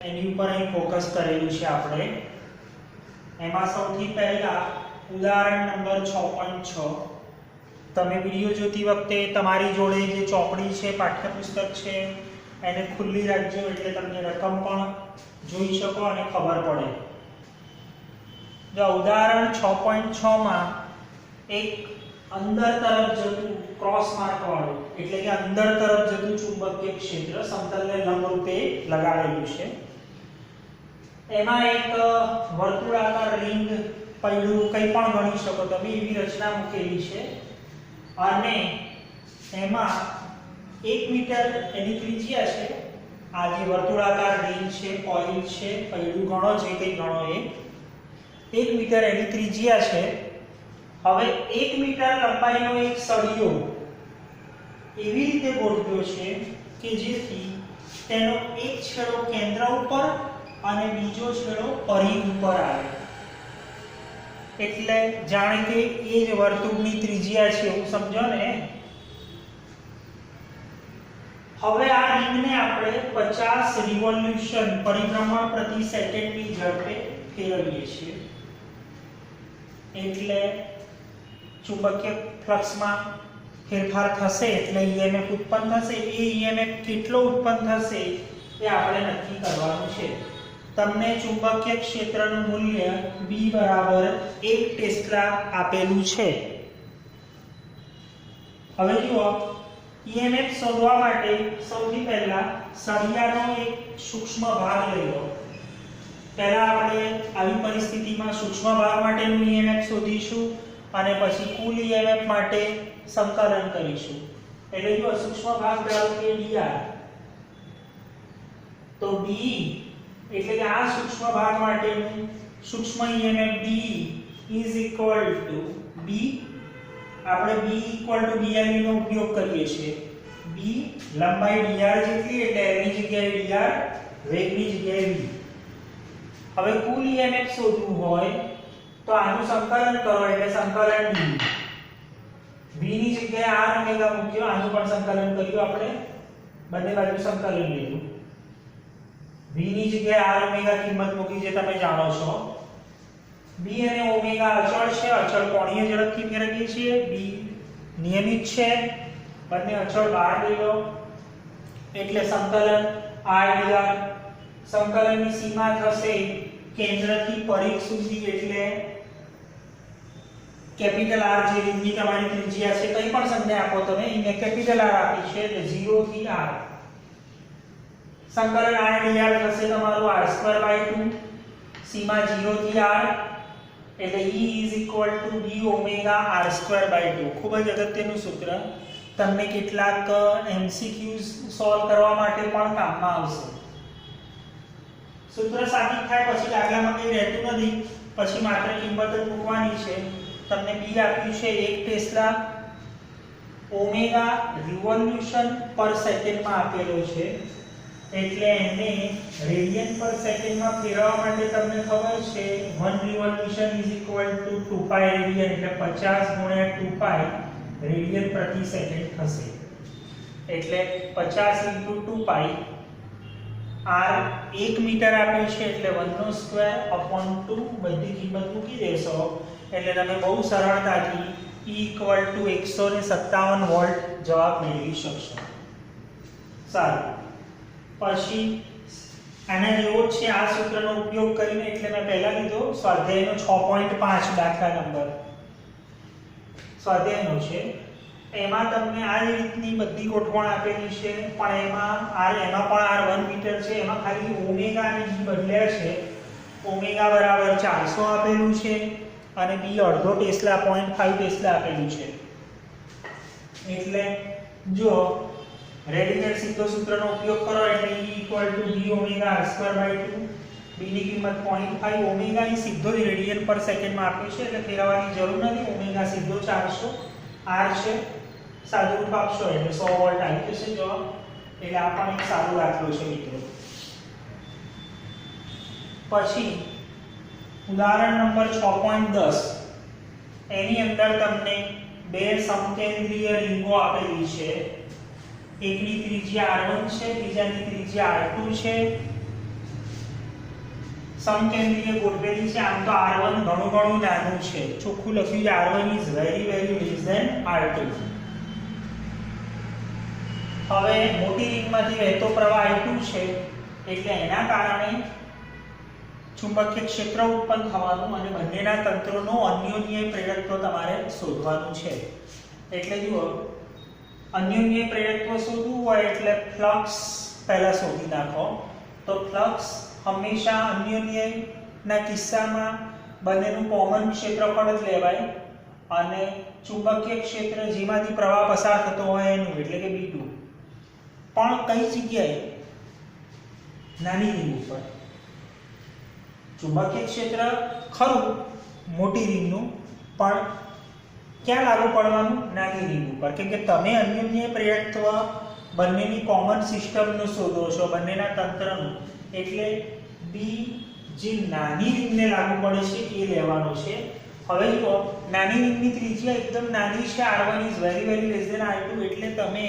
એની ઉપર અહીં ફોકસ કરેલું છે આપણે. એમાં સૌથી પહેલા ઉદાહરણ નંબર 6.6. તમે વિડીયો જોતી વખતે તમારી જોડે જે ચોપડી છે, પાઠ્યપુસ્તક છે, એને ખુલ્લી રાખજો એટલે તમને રકમ પણ જોઈ શકો અને ખબર પડે. જો ઉદાહરણ 6.6 માં એક અંદર તરફ જતું ક્રોસ માર્ક વાળું એટલે કે અંદર તરફ જતું ચુંબકીય ક્ષેત્ર સમતલને લંબરૂપે લગાડેલું છે. એમાં એક વર્તુળાકાર રિંગ પૈડું કંઈ પણ ગણી શકો તમે એવી રચના મૂકેલી છે અને એમાં 1 મીટર એની ત્રિજ્યા છે. આ જે વર્તુળાકાર રિંગ છે, કોઇલ છે, પૈડું ગણો જે કંઈ ગણો એ 1 મીટર એની ત્રિજ્યા છે. હવે 1 મીટર લંબાઈનો એક સળિયો એવી રીતે ગોઠવ્યો છે કે જેથી તેનો એક છેડો કેન્દ્ર ઉપર અને બીજો છેડો પરિઘ ઉપર આવે. એટલે જાણે કે એ જ વર્તુળની ત્રિજ્યા છે એવું સમજો ને. હવે આ રિંગને આપણે 50 રિવોલ્યુશન પરિભ્રમણ પ્રતિ સેકન્ડની ઝડપે ફેરવીએ છીએ. એટલે ચુંબકીય ફ્લક્સમાં ફેરફાર થશે એટલે EMF ઉત્પન્ન થશે. એ EMF કેટલો ઉત્પન્ન થશે એ આપણે નક્કી કરવાનું છે. તમને ચુંબકીય ક્ષેત્રનું મૂલ્ય B બરાબર 1 ટેસ્લા આપેલું છે. હવે જુઓ, EMF શોધવા માટે સૌથી પહેલા સળિયાનો એક સૂક્ષ્મ ભાગ લઈ લો. પહેલા આપણે આવી પરિસ્થિતિમાં સૂક્ષ્મ ભાગ માટેનું EMF શોધીશું અને પછી કુલ EMF માટે સંકલન કરીશું. એટલે જો સૂક્ષ્મ ભાગ ધારો કે dr, તો B એટલે કે આ સૂક્ષ્મ ભાગ માટેનું સૂક્ષ્મ EMF B is equal to B. આપણે B equal to BI નો ઉપયોગ કરીએ છીએ. B લંબાઈ dr જેટલી એટલે l ની જગ્યાએ dr, વેગની જગ્યાએ v. હવે કુલ EMF શોધવું હોય તો આનું સંકલન કરો એટલે સંકલન d. v ની જગ્યાએ r ઓમેગા મૂક્યો, આનું પણ સંકલન કર્યું આપણે, બંને બાજુ સંકલન લીધું. v ની જગ્યાએ r ઓમેગા કિંમત મૂકી જે તમે જાણો છો. b અને ઓમેગા અચળ છે, અચળ કોણીય ઝડપથી ફેરવીએ છીએ. b નિયમિત છે, બંને અચળ બહાર લઈ લો એટલે સંકલન r dr. સંકલનની સીમા થશે કેન્દ્રથી પરિઘ સુધી એટલે કેપિટલ R જે રીંગની તમારી ત્રિજ્યા છે, કંઈ પણ સંજ્ઞા આપો તમે, એને કેપિટલ R આપી છે એટલે 0 થી r. સંકલન r dr થશે તમારું r²/2. સીમા 0 થી r એટલે E is equal to d omega r²/2. ખૂબ જ અગત્યનું સૂત્ર, તમને કેટલાક MCQs સોલ્વ કરવા માટે પણ કામમાં આવશે. સૂત્ર સાબિત થાય પછી દાખલામાં કંઈ રહેતું નથી, પછી માત્ર કિંમત જ મૂકવાની છે. તમને B આપ્યું છે 1 ટેસ્લા, ઓમેગા રિવોલ્યુશન પર સેકન્ડમાં આપેલો છે એટલે એને રેડિયન પર સેકન્ડમાં ફેરવવા માટે તમને ખબર છે 1 revolution is equal to 2π radian એટલે 50 ગુણ્યા 2π રેડિયન પ્રતિ સેકન્ડ થશે. એટલે 50 × 2π. r 1 મીટર આપ્યું છે એટલે 1/2/2 બધી કિંમત મૂકી દેશો એટલે તમે બહુ સરળતાથી E = 157 વોલ્ટ જવાબ મેળવી શકશો. સારું, પછી આના જેવો છે આ સૂત્રનો ઉપયોગ કરીને એટલે મેં પહેલા કીધો સ્વાધ્યાયનો 6.5 દાખલા નંબર સ્વાધ્યાયનો છે. એમાં તમને આ રીતની બધી ગોઠવણ આપેલી છે પણ એમાં પણ r 1 મીટર છે. એમાં ખાલી ઓમેગા અને b બદલ્યા છે. ઓમેગા બરાબર 400 આપેલું છે અને b અડધો ટેસ્લા 0.5 ટેસ્લા આપેલું છે. એટલે જો રેડિયન સીધો સૂત્રનો ઉપયોગ કરો એટલે E = d omega r²/2. b ની કિંમત 0.5, ઓમેગા ની સીધો જ રેડિયન પર સેકન્ડમાં આપ્યું છે એટલે ફેરવવાની જરૂર નથી. ઓમેગા સીધો 400, r છે, સાદું રૂપ આપશો એટલે 100 વોલ્ટ આવી જશે જવાબ. એટલે આ પણ એક સારો દાખલો છે મિત્રો. પછી ઉદાહરણ નંબર 6.10. એની અંદર તમને બે સમકેન્દ્રીય રીંગો આપેલી છે. એકની ત્રિજ્યા r1 છે, બીજાની ત્રિજ્યા r2 છે. સમકેન્દ્રીય ગોઠવેલી છે. આમ તો r1 ઘણું નાનું છે, ચોખ્ખું લખ્યું છે r1 is very less than r2. હવે મોટી રિંગમાંથી વહેતો પ્રવાહ i2 છે, એટલે એના કારણે ચુંબકીય ક્ષેત્ર ઉત્પન્ન થવાનું અને બંનેના તંત્રોનો અન્યોન્ય પ્રેરકત્વ તમારે શોધવાનું છે. એટલે જુઓ, અન્યોન્ય પ્રેરકત્વ શોધવું હોય એટલે ફ્લક્સ પહેલા શોધી નાખો. તો ફ્લક્સ હંમેશા અન્યોન્યના કિસ્સામાં બંનેનું કોમન ક્ષેત્રફળ જ લેવાય અને ચુંબકીય ક્ષેત્ર જેમાંથી પ્રવાહ પસાર થતો હોય એનું એટલે કે B2. પણ કઈ જગ્યાએ? નાની રિંગ ઉપર. ચુંબકીય ક્ષેત્ર ખરું મોટી રિંગનું, પણ ક્યાં લાગુ પડવાનું? નાની રિંગ ઉપર. કેમ કે તમે અન્યોન્ય પ્રેરકત્વ બંનેની કોમન સિસ્ટમનું શોધો છો, બંનેના તંત્રનું, એટલે બી જે નાની રિંગને લાગુ પડે છે એ લેવાનો છે. હવે જુઓ, નાની રિંગની ત્રિજ્યા એકદમ નાની છે, r1 is very less than r2, એટલે તમે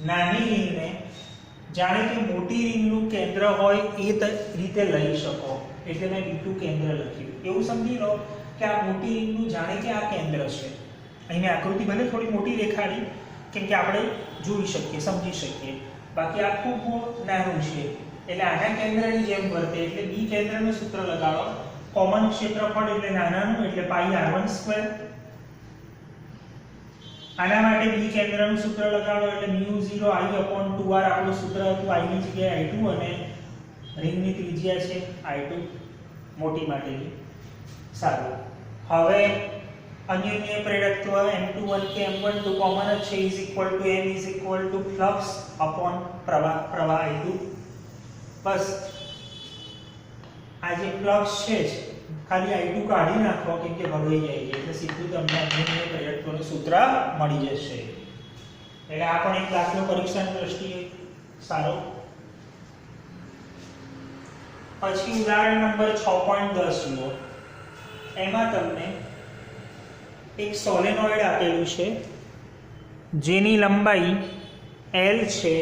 નાની રિંગને જાણે કે મોટી રિંગનું કેન્દ્ર હોય એ રીતે લઈ શકો. એટલે મેં B2 કેન્દ્ર લખ્યું. એવું સમજી લો કે આ મોટી રિંગનું જાણે કે આ કેન્દ્ર છે. અહીં મેં આકૃતિ ભલે થોડી મોટી દેખાડી કેમ કે આપણે જોઈ શકીએ, સમજી શકીએ, બાકી આ ખૂબ નાનું છે એટલે આના કેન્દ્રની જેમ વર્તે. એટલે B કેન્દ્રનું સૂત્ર લગાડો. કોમન ક્ષેત્રફળ એટલે નાનાનું એટલે πr1². આના માટે B કેન્દ્રનું સૂત્ર લગાડો એટલે μ0 I/2r. આપણું સૂત્ર હતું I ની જગ્યાએ I2 અને રિંગની ત્રિજ્યા છે I2 મોટી માટેની. સારું, હવે અન્યોન્ય પ્રેરકત્વ M21 કે M12 કોમન જ છે, m ફ્લક્સ અપોન પ્રવાહ I2. બસ આ જે ફ્લક્સ છે ખાલી I2 કાઢી નાખો કેમ કે ભગાઈ જાય છે એટલે સીધું તમને અન્યોન્ય પ્રેરકત્વનું સૂત્ર મળી જશે. એટલે આ પણ એક દાખલો પરીક્ષાની દ્રષ્ટિએ સારો. પછી ઉદાહરણ નંબર 6.10 જુઓ. એમાં તમને એક સોલેનોઇડ આપેલું છે જેની લંબાઈ L છે.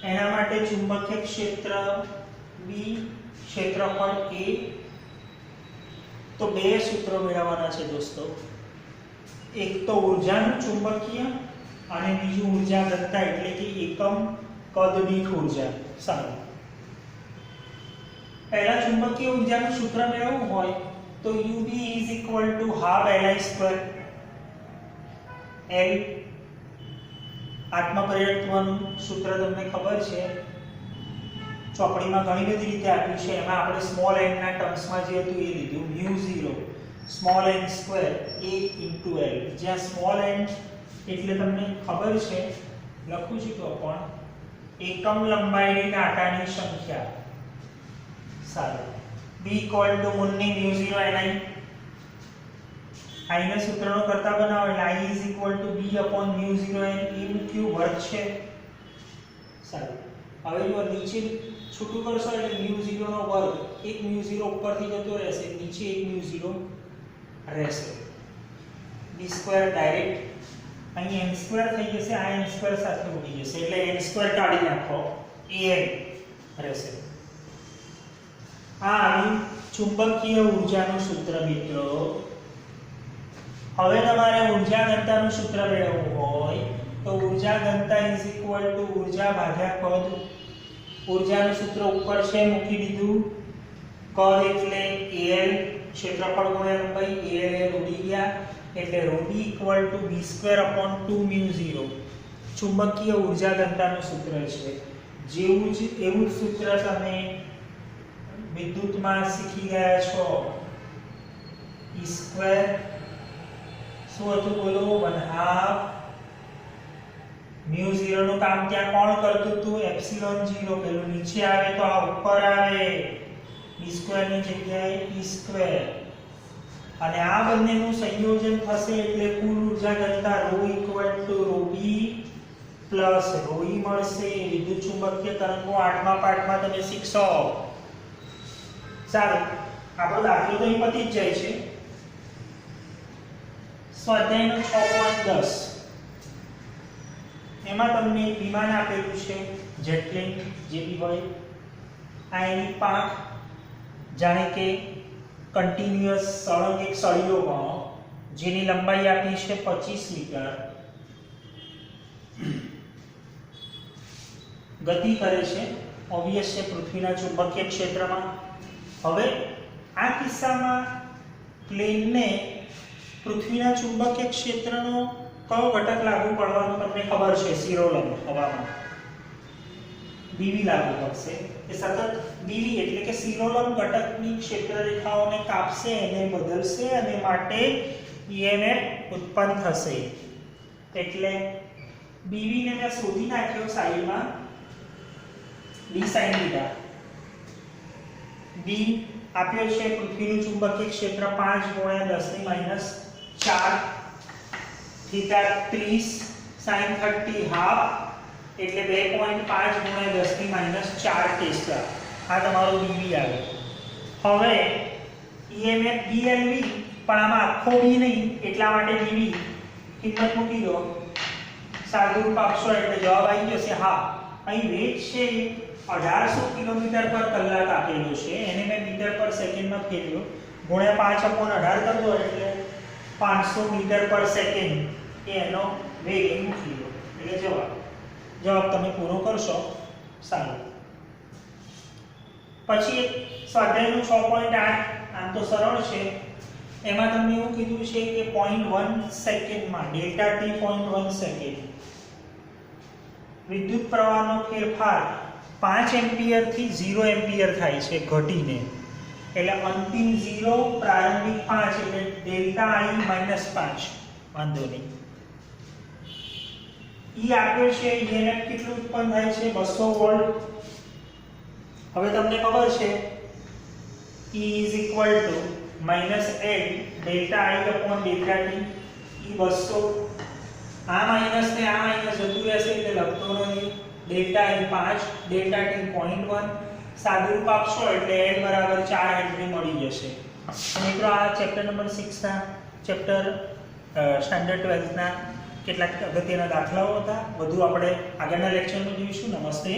એના માટે ચુંબકીય ક્ષેત્ર B, ક્ષેત્રફળ A. તો બે સૂત્રો મેળવવાના છે દોસ્તો. એક તો ઊર્જાનું ચુંબકીય અને બીજું ઊર્જા ઘનતા એટલે કે એકમ કદ દીઠ ઊર્જા. સારું, પહેલા ચુંબકીય ઊર્જાનું સૂત્ર મેળવવું હોય તો UB is equal to half Li². L આત્મપ્રેરકત્વનું સૂત્ર તમને ખબર છે, ચોપડીમાં ઘણી બધી રીતે આપ્યું છે. એમાં આપણે સ્મોલ n ના ટર્મ્સમાં જે હતું એ લીધું, μ0 સ્મોલ n² A * L. જ્યાં સ્મોલ n એટલે તમને ખબર છે, લખું છું તો પણ એકમ લંબાઈની કાંટાની સંખ્યા. સારું, B = મુન્ની μ0 Ni. I ને સૂત્રનો કરતા બનાવો એટલે I is equal to B upon μ0 n. એ મૂક્યું, વર્ગ છે. સારું, હવે જો નીચે છૂટું કરશો એટલે μ0 નો વર્ગ, એક μ0 ઉપરથી જતો રહેશે, નીચે એક μ0 રહેશે. B² ડાયરેક્ટ અહીં n² થઈ જશે, આ n² સાથે ઉડી જશે એટલે n² કાઢી નાખો, an રહેશે. આ આવ્યું ચુંબકીય ઊર્જાનું સૂત્ર મિત્રો. હવે તમારે ઊર્જા ઘનતાનું સૂત્ર મેળવવું હોય તો ઊર્જા ઘનતા ઇઝ ઇક્વલ ટુ ઊર્જા ભાગ્યા કદ. ઊર્જાનું સૂત્ર ઉપર છે મૂકી દીધું. કદ એટલે Al, ક્ષેત્રફળ ગુણ્યા લંબાઈ, Al ઉડી ગયા એટલે ρb = B²/2μ0. ચુંબકીય ઊર્જા ઘનતાનું સૂત્ર છે. જેવું જ એવું જ સૂત્ર તમે વિદ્યુતમાં શીખી ગયા છો. E² શું હતું બોલો? 1/2 μ0 નું કામ ત્યાં કોણ કરતું હતું? ε0. પેલું નીચે આવે તો આ ઉપર આવે, B² ની જગ્યાએ E². અને આ બંનેનું સંયોજન થશે એટલે કુલ ઊર્જા ઘનતા ρ = ρb પ્લસ ρe મળશે. વિદ્યુત ચુંબકીય તરંગો 8મા પાઠમાં તમે શીખશો. સારું, આપણો દાખલો તો અહીં પતી જ જાય છે. સ્વાધ્યાયનો 6.10 એમાં તમને એક વિમાન આપેલું છે, જેટ પ્લેન જે બી હોય. આ એની પાંખ, જાણે કે કન્ટિન્યુઅસ સળંગ એક સળિયો ગણો, જેની લંબાઈ આપી છે 25 મીટર, ગતિ કરે છે ઓબ્વિયસ છે પૃથ્વીના ચુંબકીય ક્ષેત્રમાં. હવે આ કિસ્સામાં પ્લેનને પૃથ્વીના ચુંબકીય ક્ષેત્રનો કયો ઘટક લાગુ પડવાનો તમને ખબર છે? શિરોલંબ હવામાં BV લાગુ પડશે. એ સતત BV એટલે કે શિરોલંબ ઘટકની ક્ષેત્ર રેખાઓને કાપશે, એને બદલશે અને માટે EMF ઉત્પન્ન થશે. એટલે BV ને મેં શોધી નાખ્યો સાઈડમાં d sin θ. B આપ્યો છે પૃથ્વીનું ચુંબકીય ક્ષેત્ર 5 × 10⁻⁴ થીટા 30 sin 30 હાફ એટલે 2.5 × 10⁻⁴ ટેસ્લા. આ તમારો BV આવે. હવે EMF BLV, પણ આમાં આખો B નહીં એટલા માટે BV કિંમત મૂકી દો, સાદુરૂપ આપશો એટલે જવાબ આવી જશે હા. અહીં વેગ છે 1800 કિલોમીટર પર કલાક આપેલો છે, એને મેં મીટર પર સેકન્ડમાં ફેરવ્યો, ગુણ્યા 5/18 કરી દો એટલે 500 મીટર પર સેકન્ડ એ એનો વેગ એ મૂકી દો એટલે જવાબ તમે પૂરો કરશો. સારું. પછી સ્વાધ્યાયનું 6.8 આમ તો સરળ છે, એમાં તમને એવું કીધું છે કે 0.1 સેકન્ડમાં ડેલ્ટા t 0.1 સેકન્ડ વિદ્યુત પ્રવાહનો ફેરફાર 5 એમ્પિયર થી 0 એમ્પિયર થાય છે ઘટીને, એટલે અંતિમ 0 પ્રારંભિક 5 એટલે ડેલ્ટા I - 5. વાંધો નહીં. ઈ આપ્યો છે EMF કેટલું ઉત્પન્ન થાય છે 200 વોલ્ટ. હવે તમને ખબર છે E = -L ડેલ્ટા I/Δt. ઈ 200, આ માઈનસ ને આ માઈનસ જતું રહેશે એટલે લખતો નથી. ડેલ્ટા I 5, ડેલ્ટા t 0.1, સાદુરૂપ આપશો એટલે L = 4 હેનરી મળી જશે. મિત્રો આ ચેપ્ટર નંબર 6 ના ચેપ્ટર સ્ટાન્ડર્ડ 12 ના કેટલાક અગત્યના દાખલાઓ હતા. વધુ આપણે આગળના લેક્ચરમાં જોઈશું. નમસ્તે.